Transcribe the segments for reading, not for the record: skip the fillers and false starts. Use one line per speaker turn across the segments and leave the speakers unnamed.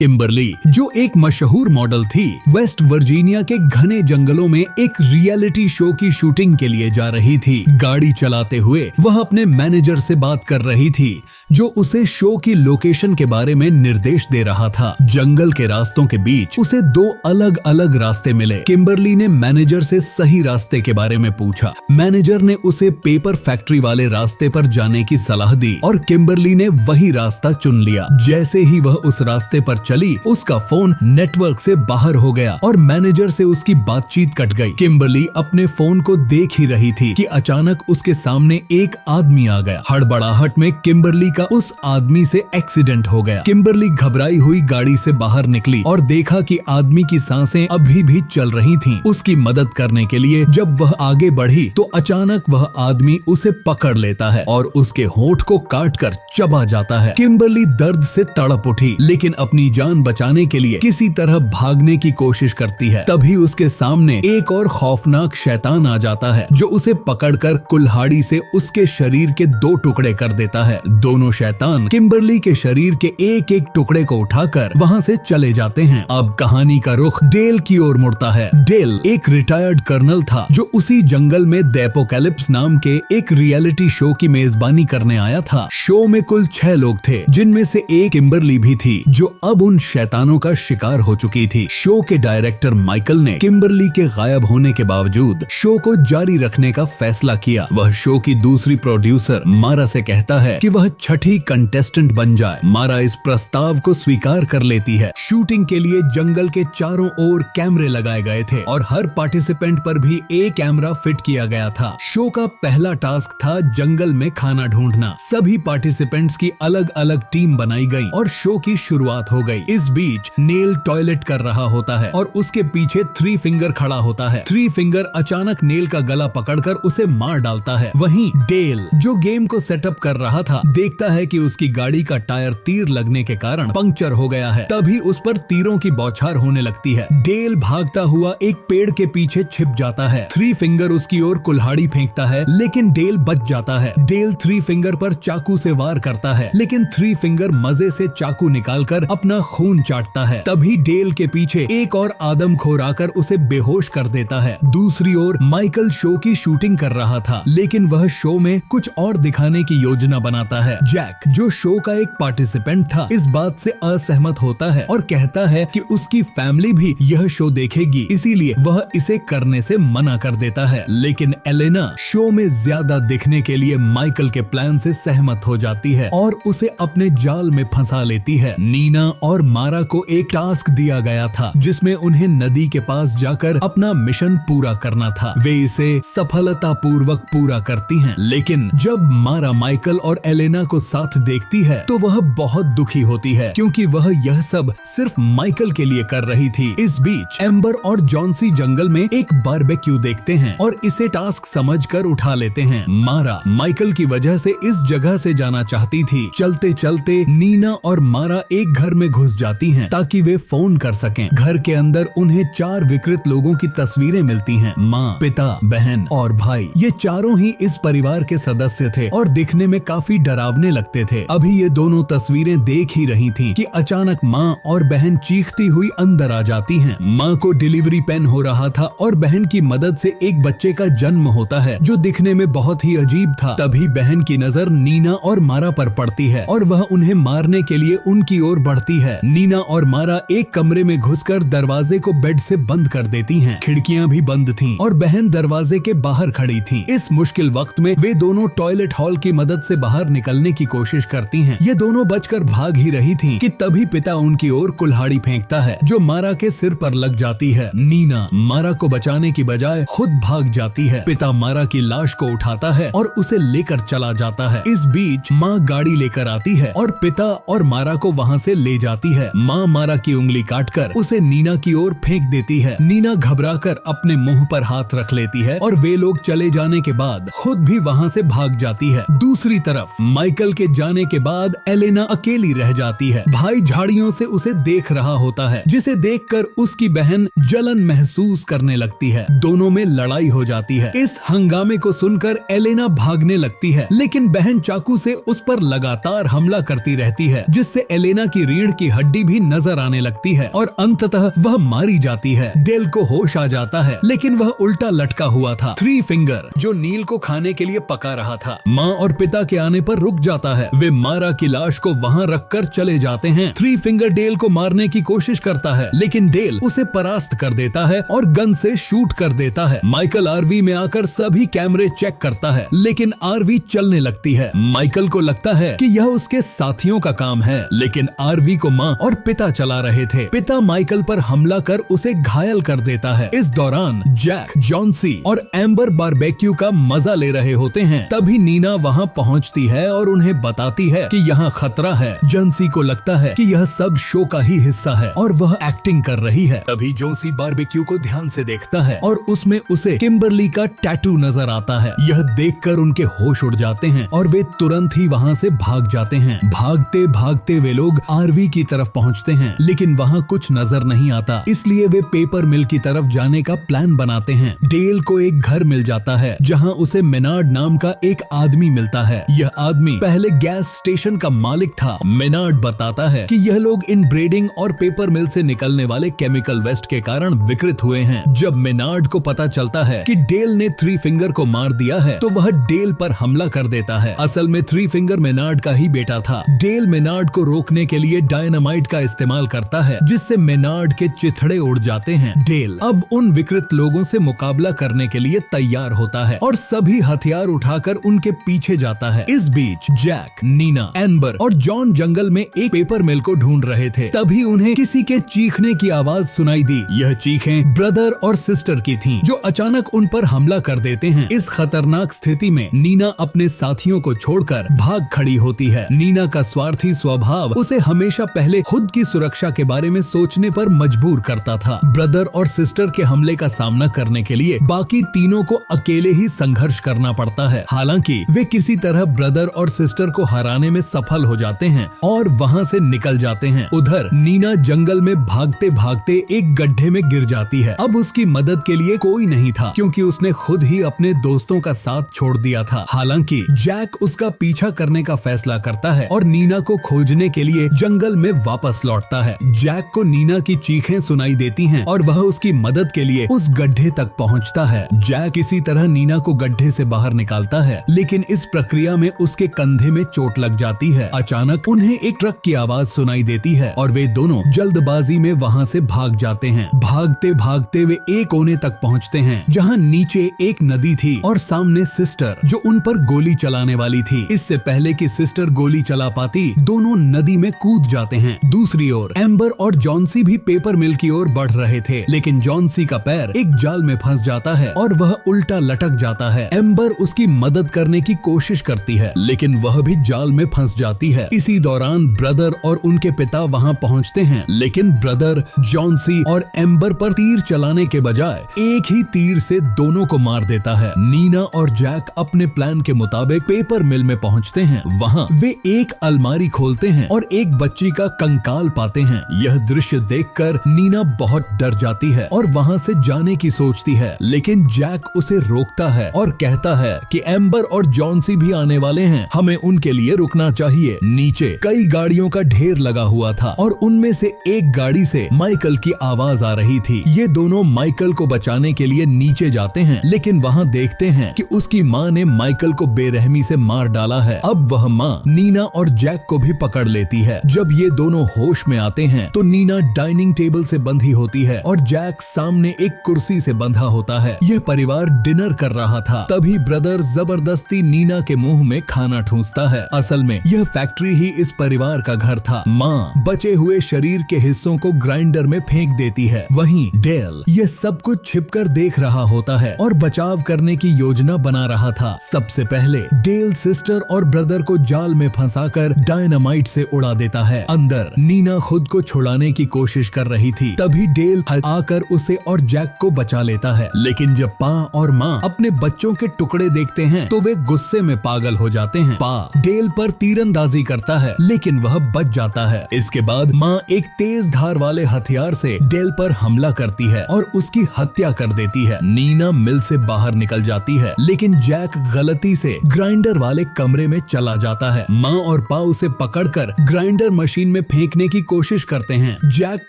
Kimberly, जो एक मशहूर मॉडल थी, वेस्ट वर्जीनिया के घने जंगलों में एक रियलिटी शो की शूटिंग के लिए जा रही थी। गाड़ी चलाते हुए वह अपने मैनेजर से बात कर रही थी, जो उसे शो की लोकेशन के बारे में निर्देश दे रहा था। जंगल के रास्तों के बीच उसे दो अलग अलग रास्ते मिले। किम्बरली ने मैनेजर से सही रास्ते के बारे में पूछा। मैनेजर ने उसे पेपर फैक्ट्री वाले रास्ते पर जाने की सलाह दी और किम्बरली ने वही रास्ता चुन लिया। जैसे ही वह उस रास्ते पर चली, उसका फोन नेटवर्क से बाहर हो गया और मैनेजर से उसकी बातचीत कट गई। किम्बरली अपने फोन को देख ही रही थी कि अचानक उसके सामने एक आदमी आ गया। हड़बड़ाहट में किम्बरली का उस आदमी से एक्सीडेंट हो गया। किम्बरली घबराई हुई गाड़ी से बाहर निकली और देखा कि आदमी की सांसें अभी भी चल रही थीं। उसकी मदद करने के लिए जब वह आगे बढ़ी तो अचानक वह आदमी उसे पकड़ लेता है और उसके होंठ को काटकर चबा जाता है। किम्बरली दर्द से तड़प उठी, लेकिन अपनी जान बचाने के लिए किसी तरह भागने की कोशिश करती है। तभी उसके सामने एक और खौफनाक शैतान आ जाता है, जो उसे पकड़कर कुल्हाड़ी से उसके शरीर के दो टुकड़े कर देता है। दोनों शैतान किम्बरली के शरीर के एक एक टुकड़े को उठाकर वहां से चले जाते हैं। अब कहानी का रुख डेल की ओर मुड़ता है। डेल एक रिटायर्ड कर्नल था, जो उसी जंगल में द एपोकैलिप्स नाम के एक रियलिटी शो की मेजबानी करने आया था। शो में कुल 6 लोग थे, जिनमें से एक किम्बरली भी थी, जो अब उन शैतानों का शिकार हो चुकी थी। शो के डायरेक्टर माइकल ने किम्बरली के गायब होने के बावजूद शो को जारी रखने का फैसला किया। वह शो की दूसरी प्रोड्यूसर मारा से कहता है कि वह छठी कंटेस्टेंट बन जाए। मारा इस प्रस्ताव को स्वीकार कर लेती है। शूटिंग के लिए जंगल के चारों ओर कैमरे लगाए गए थे और हर पार्टिसिपेंट पर भी एक कैमरा फिट किया गया था। शो का पहला टास्क था जंगल में खाना ढूंढना। सभी पार्टिसिपेंट्स की अलग अलग टीम बनाई गई और शो की शुरुआत हो गई। इस बीच नेल टॉयलेट कर रहा होता है और उसके पीछे थ्री फिंगर खड़ा होता है। थ्री फिंगर अचानक नेल का गला पकड़कर उसे मार डालता है। वहीं डेल, जो गेम को सेटअप कर रहा था, देखता है कि उसकी गाड़ी का टायर तीर लगने के कारण पंक्चर हो गया है। तभी उस पर तीरों की बौछार होने लगती है। डेल भागता हुआ एक पेड़ के पीछे छिप जाता है। थ्री फिंगर उसकी ओर कुल्हाड़ी फेंकता है, लेकिन डेल बच जाता है। डेल थ्री फिंगर पर चाकू से वार करता है, लेकिन थ्री फिंगर मजे से चाकू निकालकर अपना खून चाटता है। तभी डेल के पीछे एक और आदमखोर आकर उसे बेहोश कर देता है। दूसरी ओर माइकल शो की शूटिंग कर रहा था, लेकिन वह शो में कुछ और दिखाने की योजना बनाता है। जैक, जो शो का एक पार्टिसिपेंट था, इस बात से असहमत होता है और कहता है कि उसकी फैमिली भी यह शो देखेगी, इसीलिए वह इसे करने से मना कर देता है। लेकिन एलेना शो में ज्यादा दिखने के लिए माइकल के प्लान से सहमत हो जाती है और उसे अपने जाल में फंसा लेती है। नीना और मारा को एक टास्क दिया गया था, जिसमें उन्हें नदी के पास जाकर अपना मिशन पूरा करना था। वे इसे सफलतापूर्वक पूरा करती हैं, लेकिन जब मारा माइकल और एलेना को साथ देखती है तो वह बहुत दुखी होती है, क्योंकि वह यह सब सिर्फ माइकल के लिए कर रही थी। इस बीच एम्बर और जॉन्सी जंगल में एक बारबेक्यू देखते हैं और इसे टास्क समझकर उठा लेते हैं। मारा माइकल की वजह से इस जगह से जाना चाहती थी। चलते चलते नीना और मारा एक घर में घुस जाती हैं ताकि वे फोन कर सकें। घर के अंदर उन्हें 4 विकृत लोगों की तस्वीरें मिलती हैं। माँ, पिता, बहन और भाई, ये चारों ही इस परिवार के सदस्य थे और दिखने में काफी डरावने लगते थे। अभी ये दोनों तस्वीरें देख ही रही थीं कि अचानक माँ और बहन चीखती हुई अंदर आ जाती हैं। माँ को डिलीवरी पेन हो रहा था और बहन की मदद से एक बच्चे का जन्म होता है, जो दिखने में बहुत ही अजीब था। तभी बहन की नजर नीना और मारा पर पड़ती है और वह उन्हें मारने के लिए उनकी ओर बढ़ती है। नीना और मारा एक कमरे में घुसकर दरवाजे को बेड से बंद कर देती हैं। खिड़कियां भी बंद थीं और बहन दरवाजे के बाहर खड़ी थी। इस मुश्किल वक्त में वे दोनों टॉयलेट हॉल की मदद से बाहर निकलने की कोशिश करती हैं। ये दोनों बचकर भाग ही रही थीं कि तभी पिता उनकी ओर कुल्हाड़ी फेंकता है, जो मारा के सिर पर लग जाती है। नीना मारा को बचाने की बजाय खुद भाग जाती है। पिता मारा की लाश को उठाता है और उसे लेकर चला जाता है। इस बीच माँ गाड़ी लेकर आती है और पिता और मारा को वहाँ से ले जाती है। माँ मारा की उंगली काटकर उसे नीना की ओर फेंक देती है। नीना घबराकर अपने मुंह पर हाथ रख लेती है और वे लोग चले जाने के बाद खुद भी वहाँ से भाग जाती है। दूसरी तरफ माइकल के जाने के बाद एलेना अकेली रह जाती है। भाई झाड़ियों से उसे देख रहा होता है, जिसे देखकर उसकी बहन जलन महसूस करने लगती है। दोनों में लड़ाई हो जाती है। इस हंगामे को सुनकर एलेना भागने लगती है, लेकिन बहन चाकू से उस पर लगातार हमला करती रहती है, जिससे एलेना की रीढ़ की हड्डी भी नजर आने लगती है और अंततः वह मारी जाती है। डेल को होश आ जाता है, लेकिन वह उल्टा लटका हुआ था। थ्री फिंगर जो नील को खाने के लिए पका रहा था, माँ और पिता के आने पर रुक जाता है। वे मारा की लाश को वहाँ रखकर चले जाते हैं। थ्री फिंगर डेल को मारने की कोशिश करता है, लेकिन डेल उसे परास्त कर देता है और गन से शूट कर देता है। माइकल आरवी में आकर सभी कैमरे चेक करता है, लेकिन आरवी चलने लगती है। माइकल को लगता है कि यह उसके साथियों का काम है, लेकिन आरवी को माँ और पिता चला रहे थे। पिता माइकल पर हमला कर उसे घायल कर देता है। इस दौरान जैक, जॉन्सी और एम्बर बारबेक्यू का मजा ले रहे होते हैं। तभी नीना वहाँ पहुँचती है और उन्हें बताती है कि यहाँ खतरा है। जॉन्सी को लगता है कि यह सब शो का ही हिस्सा है और वह एक्टिंग कर रही है। तभी जॉन्सी बारबेक्यू को ध्यान से देखता है और उसमें उसे किम्बरली का टैटू नजर आता है। यह देखकर उनके होश उड़ जाते हैं और वे तुरंत ही वहाँ से भाग जाते हैं। भागते भागते वे लोग आरवी की तरफ पहुँचते हैं, लेकिन वहाँ कुछ नजर नहीं आता, इसलिए वे पेपर मिल की तरफ जाने का प्लान बनाते हैं। डेल को एक घर मिल जाता है, जहाँ उसे मेनार्ड नाम का एक आदमी मिलता है। यह आदमी पहले गैस स्टेशन का मालिक था। मेनार्ड बताता है कि यह लोग इन ब्रेडिंग और पेपर मिल से निकलने वाले केमिकल वेस्ट के कारण विकृत हुए हैं। जब मेनार्ड को पता चलता है कि डेल ने थ्री फिंगर को मार दिया है, तो वह डेल पर हमला कर देता है। असल में थ्री फिंगर मेनार्ड का ही बेटा था। डेल मेनार्ड को रोकने के लिए डायनामाइट का इस्तेमाल करता है, जिससे मेनार्ड के चिथड़े उड़ जाते हैं। डेल अब उन विकृत लोगों से मुकाबला करने के लिए तैयार होता है और सभी हथियार उठाकर उनके पीछे जाता है। इस बीच जैक, नीना, एम्बर और जॉन जंगल में एक पेपर मिल को ढूंढ रहे थे। तभी उन्हें किसी के चीखने की आवाज सुनाई दी। यह चीखें ब्रदर और सिस्टर की थीं, जो अचानक उन पर हमला कर देते हैं। इस खतरनाक स्थिति में नीना अपने साथियों को छोड़कर भाग खड़ी होती है। नीना का स्वार्थी स्वभाव उसे हमेशा पहले खुद की सुरक्षा के बारे में सोचने पर मजबूर करता था। ब्रदर और सिस्टर के हमले का सामना करने के लिए बाकी तीनों को अकेले ही संघर्ष करना पड़ता है। हालांकि वे किसी तरह ब्रदर और सिस्टर को हराने में सफल हो जाते हैं और वहां से निकल जाते हैं। उधर नीना जंगल में भागते भागते एक गड्ढे में गिर जाती है। अब उसकी मदद के लिए कोई नहीं था, क्योंकि उसने खुद ही अपने दोस्तों का साथ छोड़ दिया था। हालांकि जैक उसका पीछा करने का फैसला करता है और नीना को खोजने के लिए जंगल में वापस लौटता है। जैक को नीना की चीखें सुनाई देती हैं और वह उसकी मदद के लिए उस गड्ढे तक पहुंचता है। जैक इसी तरह नीना को गड्ढे से बाहर निकालता है, लेकिन इस प्रक्रिया में उसके कंधे में चोट लग जाती है। अचानक उन्हें एक ट्रक की आवाज सुनाई देती है और वे दोनों जल्दबाजी में वहां से भाग जाते हैं। भागते भागते वे एक कोने तक पहुंचते हैं, जहां नीचे एक नदी थी और सामने सिस्टर, जो उन पर गोली चलाने वाली थी। इससे पहले कि सिस्टर गोली चला पाती, दोनों नदी में कूद जाते हैं। दूसरी ओर एम्बर और जॉन्सी भी पेपर मिल की ओर बढ़ रहे थे, लेकिन जॉन्सी का पैर एक जाल में फंस जाता है और वह उल्टा लटक जाता है। एम्बर उसकी मदद करने की कोशिश करती है, लेकिन वह भी जाल में फंस जाती है। इसी दौरान ब्रदर और उनके पिता वहां पहुंचते हैं, लेकिन ब्रदर जॉन्सी और एम्बर पर तीर चलाने के बजाय एक ही तीर से दोनों को मार देता है। नीना और जैक अपने प्लान के मुताबिक पेपर मिल में पहुंचते हैं। वहां वे एक अलमारी खोलते हैं और एक बच्ची का कंकाल पाते हैं। यह दृश्य देखकर नीना बहुत डर जाती है और वहां से जाने की सोचती है, लेकिन जैक उसे रोकता है और कहता है कि एम्बर और जॉन्सी भी आने वाले हैं, हमें उनके लिए रुकना चाहिए। नीचे कई गाड़ियों का ढेर लगा हुआ था और उनमें से एक गाड़ी से माइकल की आवाज आ रही थी। ये दोनों माइकल को बचाने के लिए नीचे जाते हैं, लेकिन वहाँ देखते हैं कि उसकी माँ ने माइकल को बेरहमी से मार डाला है। अब वह माँ नीना और जैक को भी पकड़ लेती है। जब ये दोनों होश में आते हैं तो नीना डाइनिंग टेबल से बंधी होती है और जैक सामने एक कुर्सी से बंधा होता है। यह परिवार डिनर कर रहा था। तभी ब्रदर जबरदस्ती नीना के मुंह में खाना ठूंसता है। असल में यह फैक्ट्री ही इस परिवार का घर था। माँ बचे हुए शरीर के हिस्सों को ग्राइंडर में फेंक देती है। वहीं डेल यह सब कुछ छिपकर देख रहा होता है और बचाव करने की योजना बना रहा था। सबसे पहले डेल सिस्टर और ब्रदर को जाल में फंसाकर डायनामाइट से उड़ा देता है। अंदर नीना खुद को छुड़ाने की कोशिश कर रही थी। तभी डेल आकर उसे और जैक को बचा लेता है, लेकिन जब पा और माँ अपने बच्चों के टुकड़े देखते हैं तो वे गुस्से में पागल हो जाते हैं। पा डेल पर तीरंदाजी करता है, लेकिन वह बच जाता है। इसके बाद माँ एक तेज धार वाले हथियार से डेल पर हमला करती है और उसकी हत्या कर देती है। नीना मिल से बाहर निकल जाती है, लेकिन जैक गलती से ग्राइंडर वाले कमरे में चला जाता है। माँ और पा उसे पकड़कर ग्राइंडर मशीन में में फेंकने की कोशिश करते हैं। जैक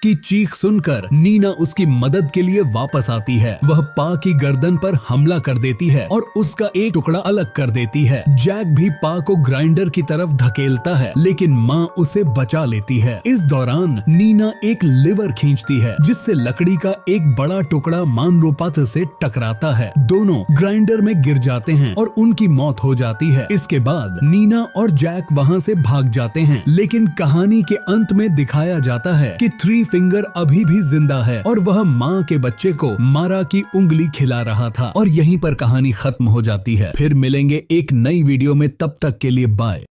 की चीख सुनकर नीना उसकी मदद के लिए वापस आती है। वह पा की गर्दन पर हमला कर देती है और उसका एक टुकड़ा अलग कर देती है। जैक भी पा को ग्राइंडर की तरफ धकेलता है, लेकिन माँ उसे बचा लेती है। इस दौरान नीना एक लिवर खींचती है, जिससे लकड़ी का एक बड़ा टुकड़ा मानरोपात से टकराता है। दोनों ग्राइंडर में गिर जाते हैं और उनकी मौत हो जाती है। इसके बाद नीना और जैक वहाँ से भाग जाते हैं, लेकिन कहानी के अंत में दिखाया जाता है कि थ्री फिंगर अभी भी जिंदा है और वह माँ के बच्चे को मारा की उंगली खिला रहा था। और यहीं पर कहानी खत्म हो जाती है। फिर मिलेंगे एक नई वीडियो में, तब तक के लिए बाय।